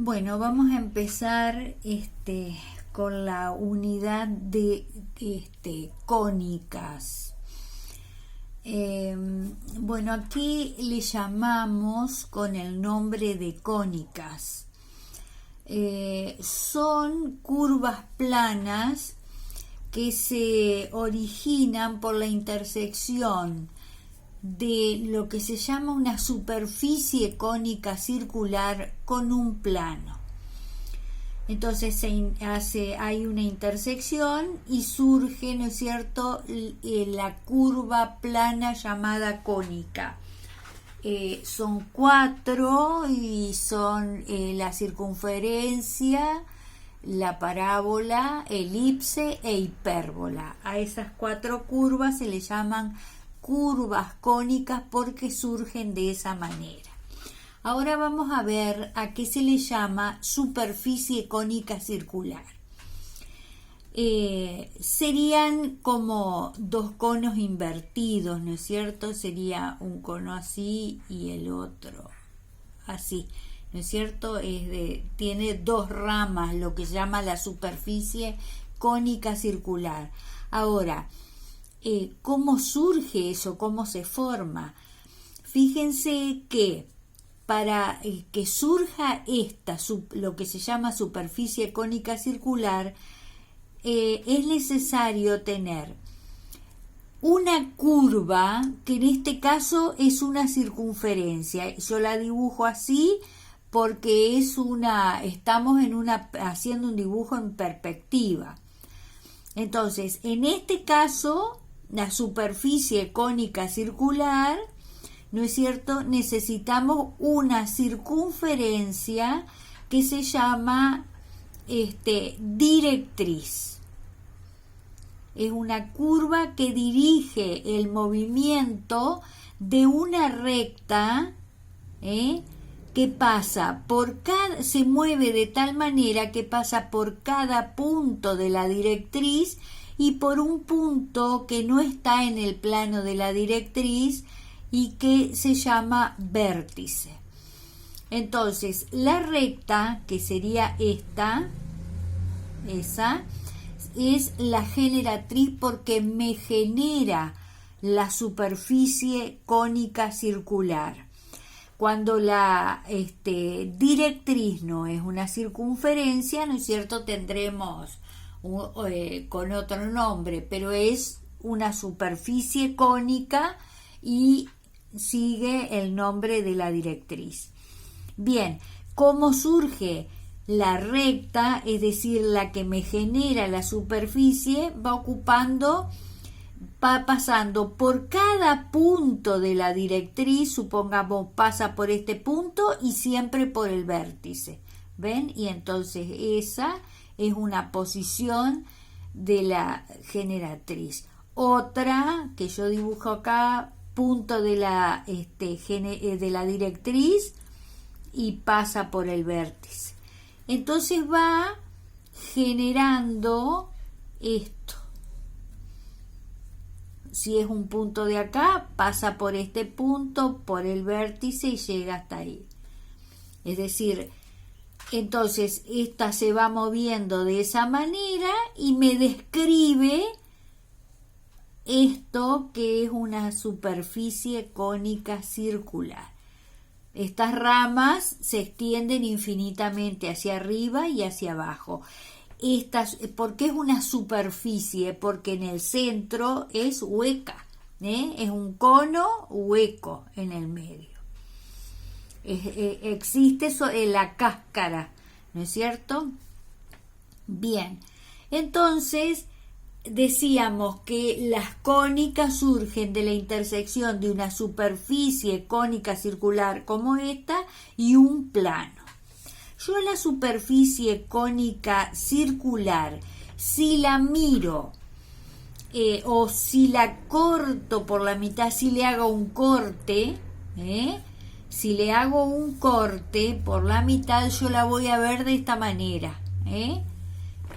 Bueno, vamos a empezar con la unidad de cónicas. Bueno, aquí le llamamos con el nombre de cónicas. Son curvas planas que se originan por la intersección de lo que se llama una superficie cónica circular con un plano. Entonces hay una intersección y surge, ¿no es cierto?, la curva plana llamada cónica. Son cuatro y son la circunferencia, la parábola, elipse e hipérbola. A esas cuatro curvas se le llaman curvas cónicas porque surgen de esa manera. Ahora vamos a ver a qué se le llama superficie cónica circular. Serían como dos conos invertidos, ¿no es cierto? Sería un cono así y el otro así, ¿no es cierto? Tiene dos ramas, lo que se llama la superficie cónica circular. Ahora, ¿cómo surge eso? ¿Cómo se forma? Fíjense que para que surja lo que se llama superficie cónica circular, es necesario tener una curva, que en este caso es una circunferencia. Yo la dibujo así porque estamos haciendo un dibujo en perspectiva. Entonces, en este caso, la superficie cónica circular, ¿no es cierto?, necesitamos una circunferencia que se llama directriz. Es una curva que dirige el movimiento de una recta, que pasa se mueve de tal manera que pasa por cada punto de la directriz y por un punto que no está en el plano de la directriz y que se llama vértice. Entonces, la recta, que sería esa, es la generatriz porque me genera la superficie cónica circular. Cuando la directriz no es una circunferencia, ¿no es cierto?, tendremos con otro nombre, pero es una superficie cónica y sigue el nombre de la directriz. Bien, ¿cómo surge la recta? Es decir, la que me genera la superficie va pasando por cada punto de la directriz, supongamos pasa por este punto y siempre por el vértice, ¿ven? Y entonces esa es una posición de la generatriz. Otra que yo dibujo acá, punto de la directriz y pasa por el vértice. Entonces va generando esto. Si es un punto de acá, pasa por este punto, por el vértice y llega hasta ahí. Es decir, entonces esta se va moviendo de esa manera y me describe esto que es una superficie cónica circular. Estas ramas se extienden infinitamente hacia arriba y hacia abajo. ¿Por qué es una superficie? Porque en el centro es hueca, es un cono hueco en el medio. Existe la cáscara, ¿no es cierto? Bien, entonces decíamos que las cónicas surgen de la intersección de una superficie cónica circular como esta y un plano. Yo la superficie cónica circular, si la miro o si la corto por la mitad, si le hago un corte, si le hago un corte por la mitad, yo la voy a ver de esta manera.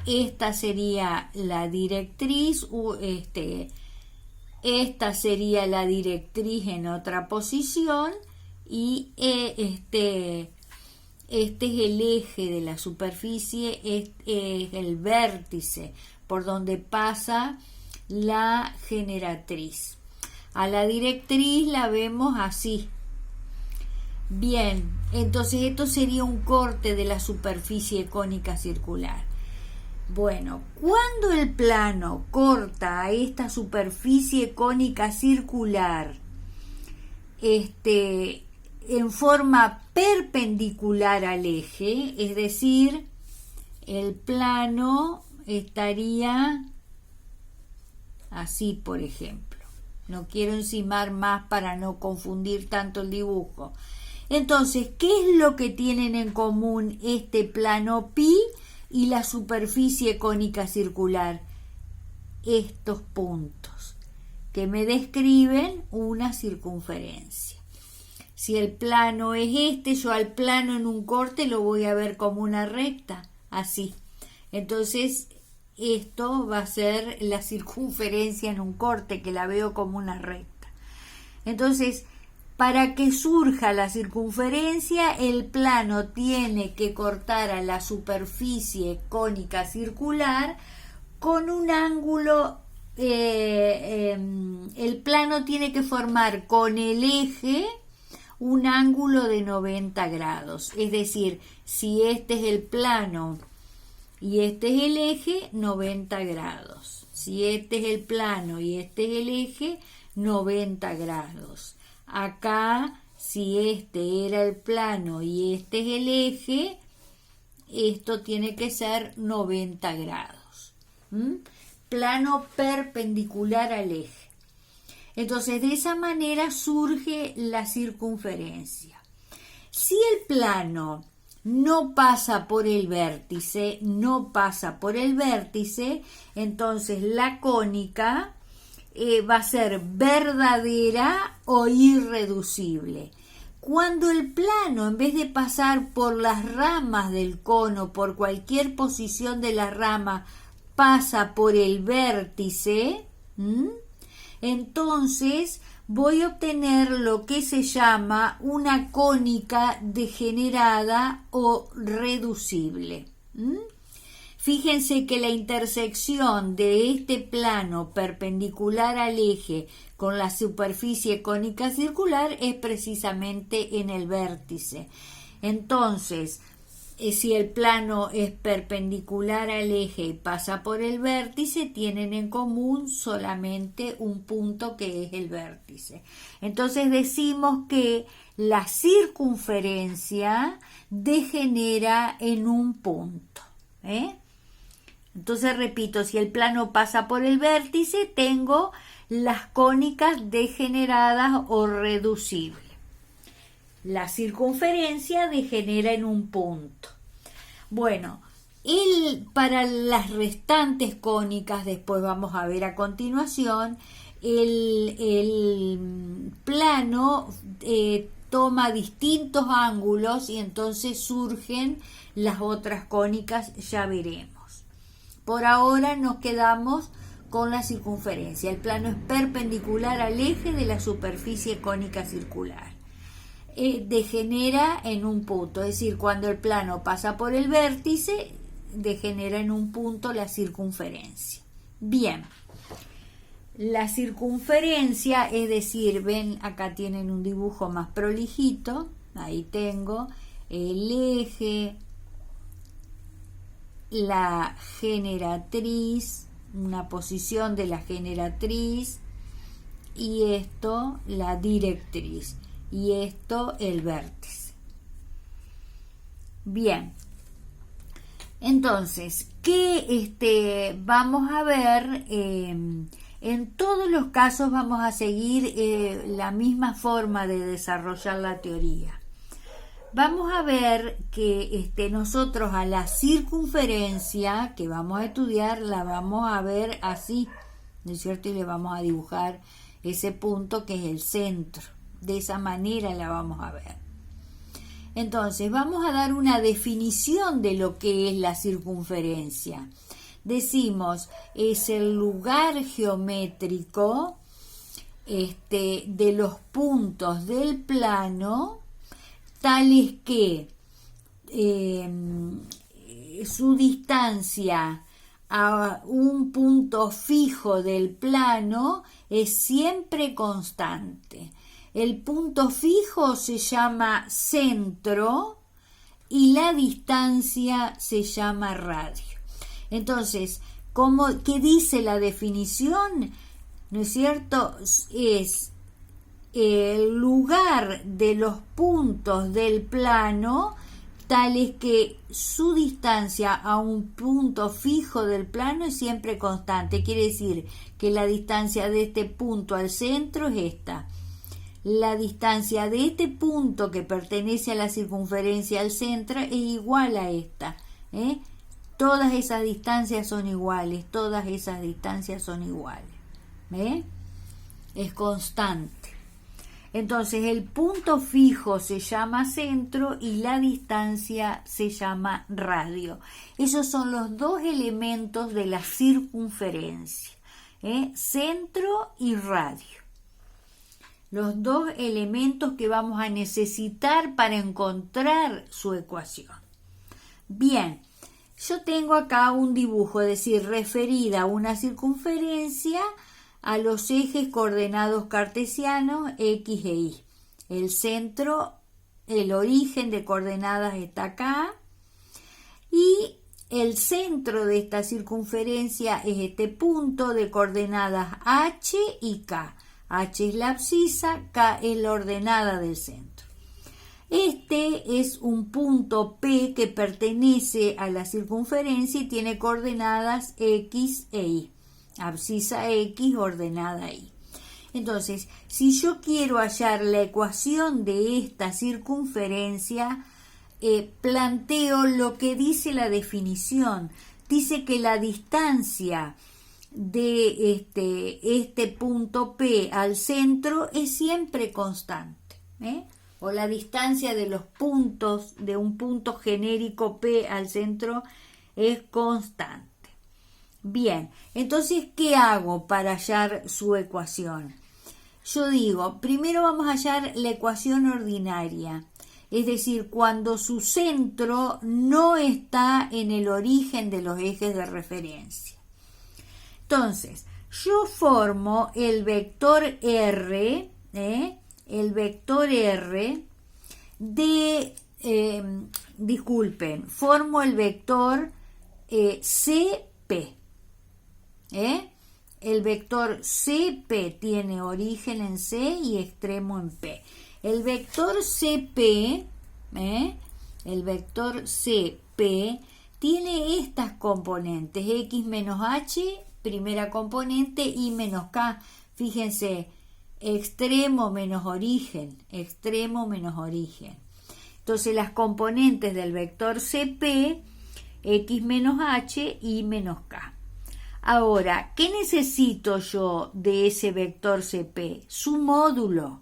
Esta sería la directriz, esta sería la directriz en otra posición y este es el eje de la superficie, este es el vértice por donde pasa la generatriz. A la directriz la vemos así. Bien, entonces esto sería un corte de la superficie cónica circular. Bueno, cuando el plano corta a esta superficie cónica circular en forma perpendicular al eje, es decir, el plano estaría así, por ejemplo. No quiero encimar más para no confundir tanto el dibujo. Entonces, ¿qué es lo que tienen en común este plano pi y la superficie cónica circular? Estos puntos que me describen una circunferencia. Si el plano es este, yo al plano en un corte lo voy a ver como una recta, así. Entonces, esto va a ser la circunferencia en un corte, que la veo como una recta. Entonces, para que surja la circunferencia, el plano tiene que cortar a la superficie cónica circular con un ángulo, el plano tiene que formar con el eje un ángulo de 90 grados. Es decir, si este es el plano y este es el eje, 90 grados. Si este es el plano y este es el eje, 90 grados. Acá, si este era el plano y este es el eje, esto tiene que ser 90 grados. Plano perpendicular al eje. Entonces, de esa manera surge la circunferencia. Si el plano no pasa por el vértice, entonces la cónica va a ser verdadera o irreducible. Cuando el plano, en vez de pasar por las ramas del cono, por cualquier posición de la rama, pasa por el vértice, entonces voy a obtener lo que se llama una cónica degenerada o reducible. Fíjense que la intersección de este plano perpendicular al eje con la superficie cónica circular es precisamente en el vértice. Entonces, si el plano es perpendicular al eje y pasa por el vértice, tienen en común solamente un punto que es el vértice. Entonces decimos que la circunferencia degenera en un punto. Entonces repito, si el plano pasa por el vértice, tengo las cónicas degeneradas o reducibles. La circunferencia degenera en un punto. Bueno, para las restantes cónicas, después vamos a ver a continuación, el plano toma distintos ángulos y entonces surgen las otras cónicas, ya veremos. Por ahora nos quedamos con la circunferencia. El plano es perpendicular al eje de la superficie cónica circular. Degenera en un punto, es decir, cuando el plano pasa por el vértice, degenera en un punto la circunferencia. Bien, la circunferencia, es decir, ven, acá tienen un dibujo más prolijito, ahí tengo el eje, la generatriz, una posición de la generatriz, y esto la directriz, y esto el vértice. Bien, entonces, ¿qué vamos a ver? En todos los casos vamos a seguir la misma forma de desarrollar la teoría. Vamos a ver que nosotros a la circunferencia que vamos a estudiar la vamos a ver así, ¿no es cierto? Y le vamos a dibujar ese punto que es el centro. De esa manera la vamos a ver. Entonces, vamos a dar una definición de lo que es la circunferencia. Decimos, es el lugar geométrico de los puntos del plano tales que su distancia a un punto fijo del plano es siempre constante. El punto fijo se llama centro y la distancia se llama radio. Entonces, ¿qué dice la definición? ¿No es cierto? Es el lugar de los puntos del plano tales que su distancia a un punto fijo del plano es siempre constante. Quiere decir que la distancia de este punto al centro es esta. La distancia de este punto que pertenece a la circunferencia al centro es igual a esta. Todas esas distancias son iguales, todas esas distancias son iguales. Es constante. Entonces el punto fijo se llama centro y la distancia se llama radio. Esos son los dos elementos de la circunferencia, centro y radio. Los dos elementos que vamos a necesitar para encontrar su ecuación. Bien, yo tengo acá un dibujo, es decir, referida a una circunferencia a los ejes coordenados cartesianos X e Y. El centro, el origen de coordenadas está acá y el centro de esta circunferencia es este punto de coordenadas H y K. H es la abscisa, K es la ordenada del centro. Este es un punto P que pertenece a la circunferencia y tiene coordenadas X e Y. Abscisa X, ordenada Y. Entonces, si yo quiero hallar la ecuación de esta circunferencia, planteo lo que dice la definición. Dice que la distancia de este punto P al centro es siempre constante, o la distancia de los puntos de un punto genérico P al centro es constante. Bien, entonces, ¿qué hago para hallar su ecuación? Yo digo, primero vamos a hallar la ecuación ordinaria, es decir, cuando su centro no está en el origen de los ejes de referencia. Entonces, yo formo el vector R, formo el vector CP. El vector CP tiene origen en C y extremo en P. El vector CP, tiene estas componentes, X menos H, primera componente, Y menos K. Fíjense, extremo menos origen, Entonces las componentes del vector CP, X menos H, Y menos K. Ahora, ¿qué necesito yo de ese vector CP? Su módulo,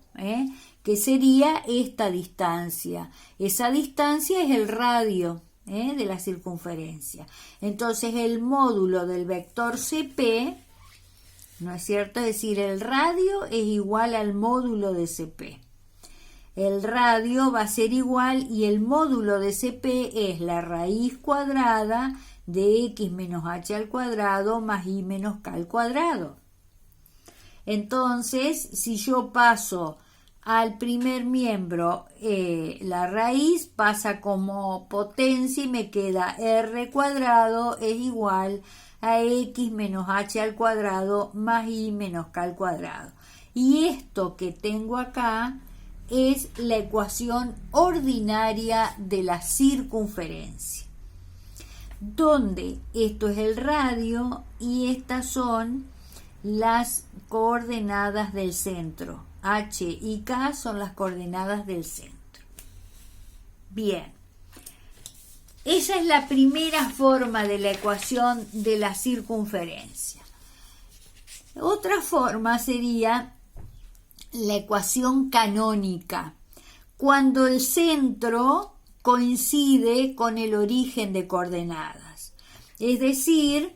que sería esta distancia. Esa distancia es el radio de la circunferencia. Entonces, el módulo del vector CP, ¿no es cierto? Es decir, el radio es igual al módulo de CP. El radio va a ser igual y el módulo de CP es la raíz cuadrada de X menos H al cuadrado más Y menos K al cuadrado. Entonces, si yo paso al primer miembro, la raíz pasa como potencia y me queda R cuadrado es igual a X menos H al cuadrado más Y menos K al cuadrado. Y esto que tengo acá es la ecuación ordinaria de la circunferencia, donde esto es el radio y estas son las coordenadas del centro. H y K son las coordenadas del centro. Bien, esa es la primera forma de la ecuación de la circunferencia. Otra forma sería la ecuación canónica, cuando el centro coincide con el origen de coordenadas. Es decir,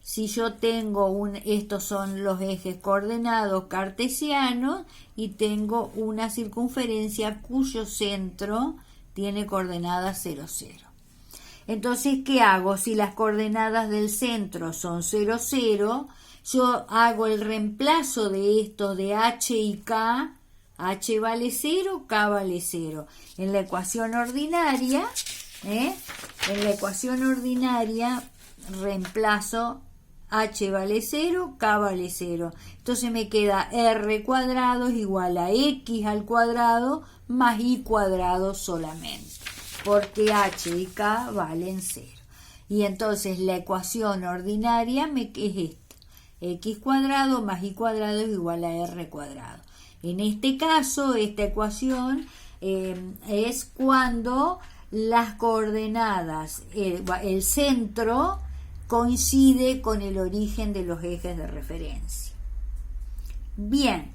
si yo tengo estos son los ejes coordenados cartesianos y tengo una circunferencia cuyo centro tiene coordenadas 0, 0. Entonces, ¿qué hago? Si las coordenadas del centro son 0, 0, yo hago el reemplazo de esto de h y k. H vale 0, K vale 0. En la ecuación ordinaria, reemplazo H vale 0, K vale 0. Entonces me queda R cuadrado es igual a X al cuadrado más Y cuadrado solamente, porque H y K valen 0. Y entonces la ecuación ordinaria es esta. X cuadrado más Y cuadrado es igual a R cuadrado. En este caso, esta ecuación es cuando las coordenadas, el centro coincide con el origen de los ejes de referencia. Bien,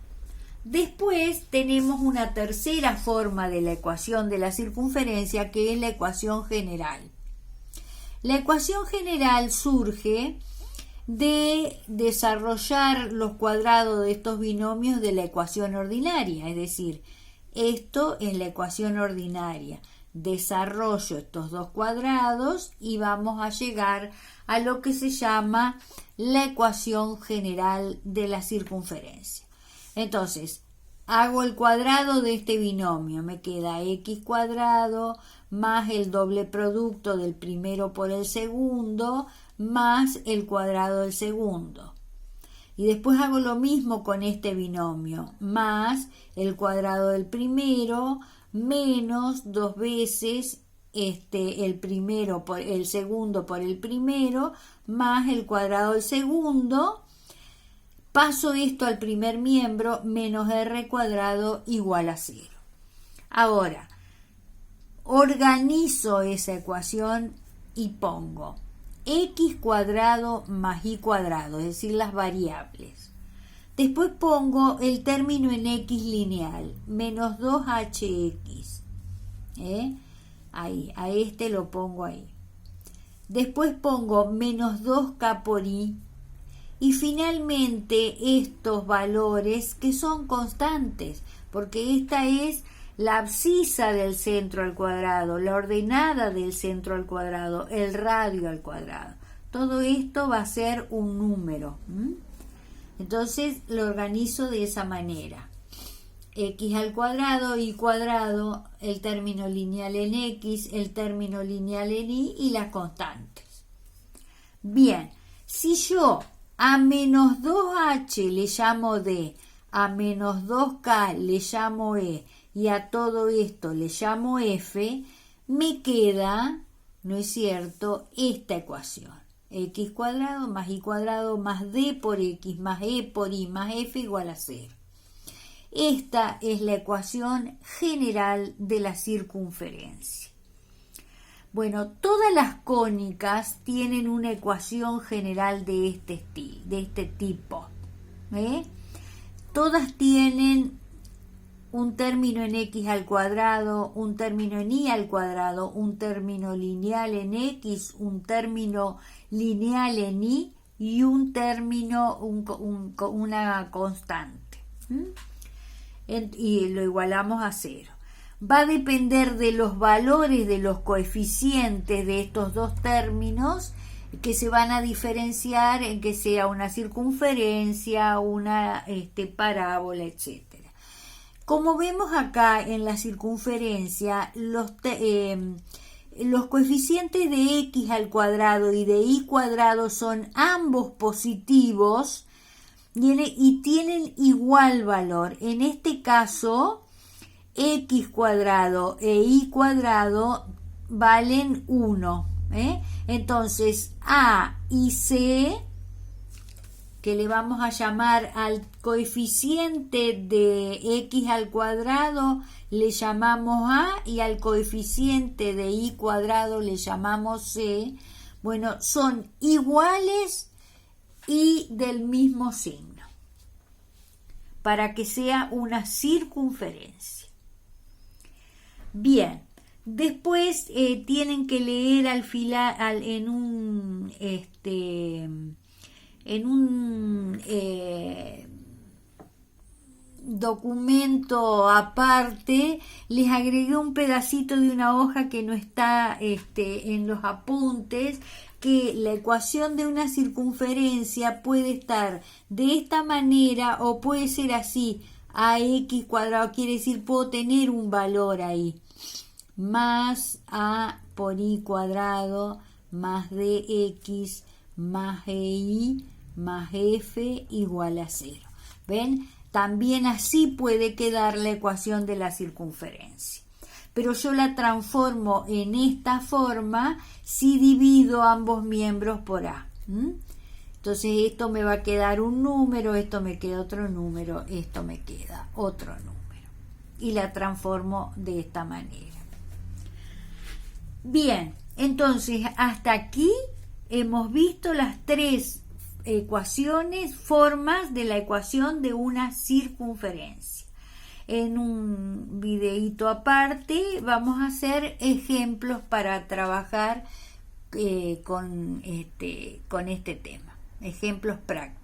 después tenemos una tercera forma de la ecuación de la circunferencia, que es la ecuación general. La ecuación general surge de desarrollar los cuadrados de estos binomios de la ecuación ordinaria, es decir, esto es la ecuación ordinaria. Desarrollo estos dos cuadrados y vamos a llegar a lo que se llama la ecuación general de la circunferencia. Entonces, hago el cuadrado de este binomio, me queda x cuadrado más el doble producto del primero por el segundo más el cuadrado del segundo. Y después hago lo mismo con este binomio, más el cuadrado del primero menos 2 veces el primero por el segundo por el primero más el cuadrado del segundo. Paso esto al primer miembro, menos r cuadrado igual a 0. Ahora, organizo esa ecuación y pongo x cuadrado más y cuadrado, es decir, las variables. Después pongo el término en x lineal, menos 2hx. Ahí, a este lo pongo ahí. Después pongo menos 2k por y. Y finalmente estos valores que son constantes, porque esta es la abscisa del centro al cuadrado, la ordenada del centro al cuadrado, el radio al cuadrado. Todo esto va a ser un número. Entonces lo organizo de esa manera. X al cuadrado, y cuadrado, el término lineal en x, el término lineal en y las constantes. Bien, si yo a menos 2h le llamo d, a menos 2k le llamo e, y a todo esto le llamo f, me queda, ¿no es cierto?, esta ecuación. X cuadrado más y cuadrado más d por x más e por y más f igual a 0. Esta es la ecuación general de la circunferencia. Bueno, todas las cónicas tienen una ecuación general de este tipo. Todas tienen un término en x al cuadrado, un término en y al cuadrado, un término lineal en x, un término lineal en y un término, una constante. Y lo igualamos a 0. Va a depender de los valores de los coeficientes de estos dos términos que se van a diferenciar en que sea una circunferencia, una parábola, etc. Como vemos acá en la circunferencia, los coeficientes de x al cuadrado y de y cuadrado son ambos positivos y tienen igual valor. En este caso, x cuadrado e y cuadrado valen 1. Entonces, a y c, que le vamos a llamar al coeficiente de x al cuadrado, le llamamos a, y al coeficiente de y cuadrado le llamamos c. Bueno, son iguales y del mismo signo, para que sea una circunferencia. Bien, después tienen que leer al final en un documento aparte, les agregué un pedacito de una hoja que no está en los apuntes, que la ecuación de una circunferencia puede estar de esta manera o puede ser así, ax cuadrado, quiere decir puedo tener un valor ahí, más a por y cuadrado más dx más y más f igual a 0. ¿Ven? También así puede quedar la ecuación de la circunferencia. Pero yo la transformo en esta forma si divido ambos miembros por a. Entonces esto me va a quedar un número, esto me queda otro número, esto me queda otro número. Y la transformo de esta manera. Bien, entonces hasta aquí hemos visto las tres ecuaciones, formas de la ecuación de una circunferencia. En un videíto aparte vamos a hacer ejemplos para trabajar con este tema, ejemplos prácticos.